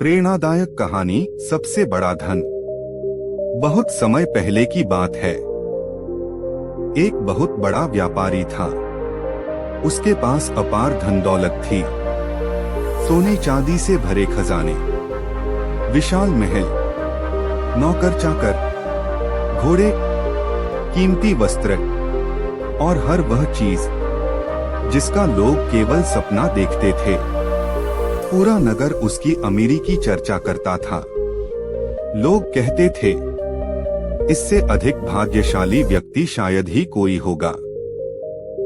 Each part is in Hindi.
प्रेरणादायक कहानी सबसे बड़ा धन। बहुत समय पहले की बात है। एक बहुत बड़ा व्यापारी था। उसके पास अपार धन दौलत थी। सोने चांदी से भरे खजाने, विशाल महल, नौकर चाकर, घोड़े, कीमती वस्त्र और हर वह चीज जिसका लोग केवल सपना देखते थे। पूरा नगर उसकी अमीरी की चर्चा करता था। लोग कहते थे, इससे अधिक भाग्यशाली व्यक्ति शायद ही कोई होगा।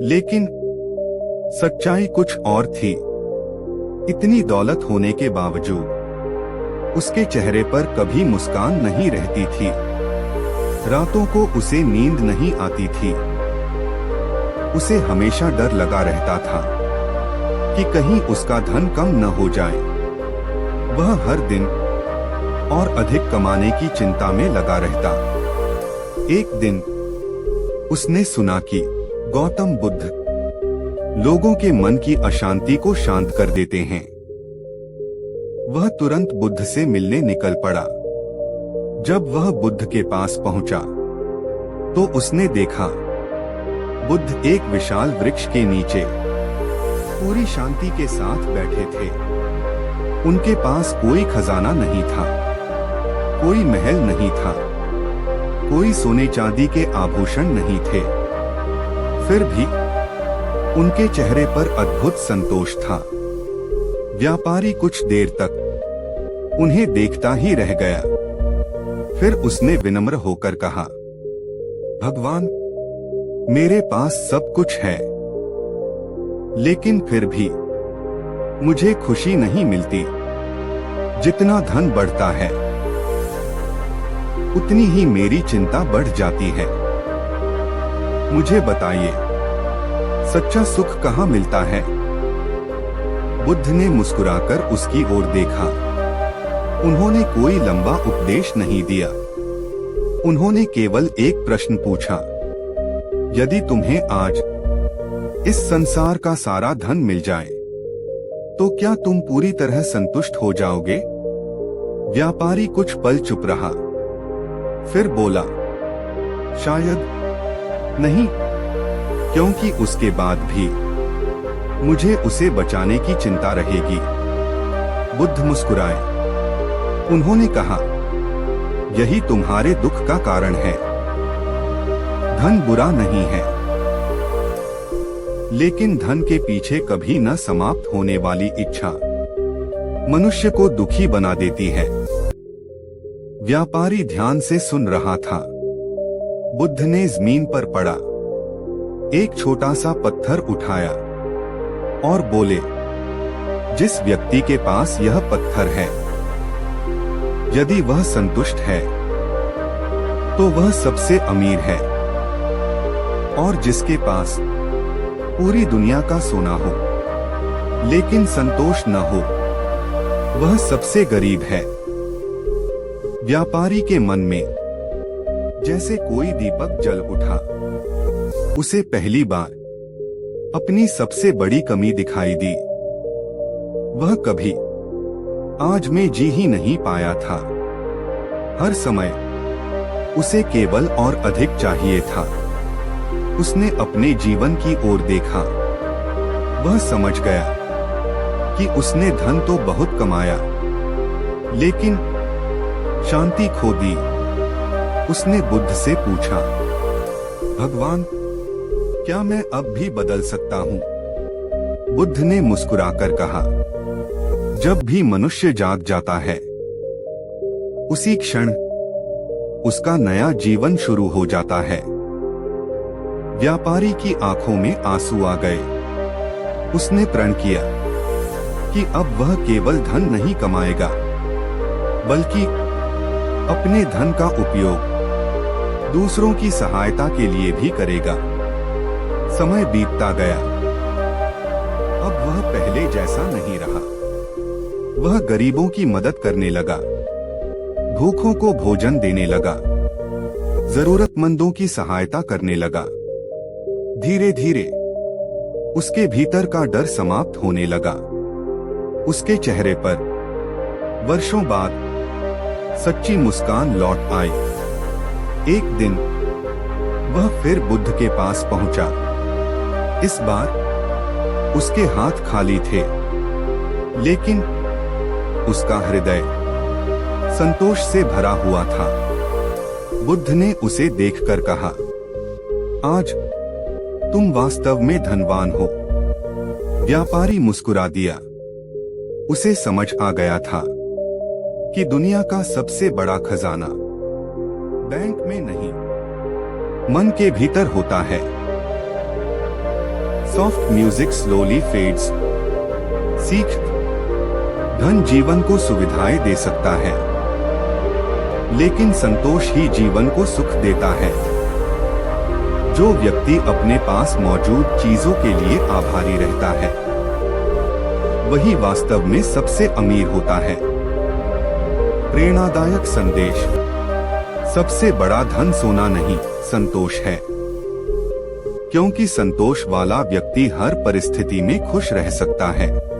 लेकिन सच्चाई कुछ और थी। इतनी दौलत होने के बावजूद उसके चेहरे पर कभी मुस्कान नहीं रहती थी। रातों को उसे नींद नहीं आती थी। उसे हमेशा डर लगा रहता था कि कहीं उसका धन कम न हो जाए। वह हर दिन और अधिक कमाने की चिंता में लगा रहता। एक दिन उसने सुना कि गौतम बुद्ध लोगों के मन की अशांति को शांत कर देते हैं। वह तुरंत बुद्ध से मिलने निकल पड़ा। जब वह बुद्ध के पास पहुंचा तो उसने देखा बुद्ध एक विशाल वृक्ष के नीचे पूरी शांति के साथ बैठे थे। उनके पास कोई खजाना नहीं था, कोई महल नहीं था, कोई सोने चांदी के आभूषण नहीं थे। फिर भी उनके चेहरे पर अद्भुत संतोष था। व्यापारी कुछ देर तक उन्हें देखता ही रह गया। फिर उसने विनम्र होकर कहा, भगवान, मेरे पास सब कुछ है, लेकिन फिर भी मुझे खुशी नहीं मिलती। जितना धन बढ़ता है उतनी ही मेरी चिंता बढ़ जाती है। मुझे बताइए, सच्चा सुख कहाँ मिलता है? बुद्ध ने मुस्कुराकर उसकी ओर देखा। उन्होंने कोई लंबा उपदेश नहीं दिया। उन्होंने केवल एक प्रश्न पूछा, यदि तुम्हें आज इस संसार का सारा धन मिल जाए तो क्या तुम पूरी तरह संतुष्ट हो जाओगे? व्यापारी कुछ पल चुप रहा, फिर बोला, शायद नहीं, क्योंकि उसके बाद भी मुझे उसे बचाने की चिंता रहेगी। बुद्ध मुस्कुराए। उन्होंने कहा, यही तुम्हारे दुख का कारण है। धन बुरा नहीं है, लेकिन धन के पीछे कभी न समाप्त होने वाली इच्छा मनुष्य को दुखी बना देती है। व्यापारी ध्यान से सुन रहा था। बुद्ध ने जमीन पर पड़ा एक छोटा सा पत्थर उठाया और बोले, जिस व्यक्ति के पास यह पत्थर है, यदि वह संतुष्ट है तो वह सबसे अमीर है, और जिसके पास पूरी दुनिया का सोना हो लेकिन संतोष न हो, वह सबसे गरीब है। व्यापारी के मन में जैसे कोई दीपक जल उठा। उसे पहली बार अपनी सबसे बड़ी कमी दिखाई दी। वह कभी आज में जी ही नहीं पाया था। हर समय उसे केवल और अधिक चाहिए था। उसने अपने जीवन की ओर देखा। वह समझ गया कि उसने धन तो बहुत कमाया, लेकिन शांति खो दी। उसने बुद्ध से पूछा, भगवान, क्या मैं अब भी बदल सकता हूँ? बुद्ध ने मुस्कुराकर कहा, जब भी मनुष्य जाग जाता है, उसी क्षण उसका नया जीवन शुरू हो जाता है। व्यापारी की आंखों में आंसू आ गए। उसने प्रण किया कि अब वह केवल धन नहीं कमाएगा, बल्कि अपने धन का उपयोग दूसरों की सहायता के लिए भी करेगा। समय बीतता गया। अब वह पहले जैसा नहीं रहा। वह गरीबों की मदद करने लगा, भूखों को भोजन देने लगा, जरूरतमंदों की सहायता करने लगा। धीरे धीरे उसके भीतर का डर समाप्त होने लगा। उसके चेहरे पर वर्षों बाद सच्ची मुस्कान लौट आई। एक दिन वह फिर बुद्ध के पास पहुंचा। इस बार उसके हाथ खाली थे, लेकिन उसका हृदय संतोष से भरा हुआ था। बुद्ध ने उसे देखकर कहा, आज तुम वास्तव में धनवान हो। व्यापारी मुस्कुरा दिया। उसे समझ आ गया था कि दुनिया का सबसे बड़ा खजाना बैंक में नहीं, मन के भीतर होता है। Soft music slowly fades. सीख, धन जीवन को सुविधाएं दे सकता है, लेकिन संतोष ही जीवन को सुख देता है। जो व्यक्ति अपने पास मौजूद चीजों के लिए आभारी रहता है, वही वास्तव में सबसे अमीर होता है। प्रेरणादायक संदेश। सबसे बड़ा धन सोना नहीं, संतोष है। क्योंकि संतोष वाला व्यक्ति हर परिस्थिति में खुश रह सकता है।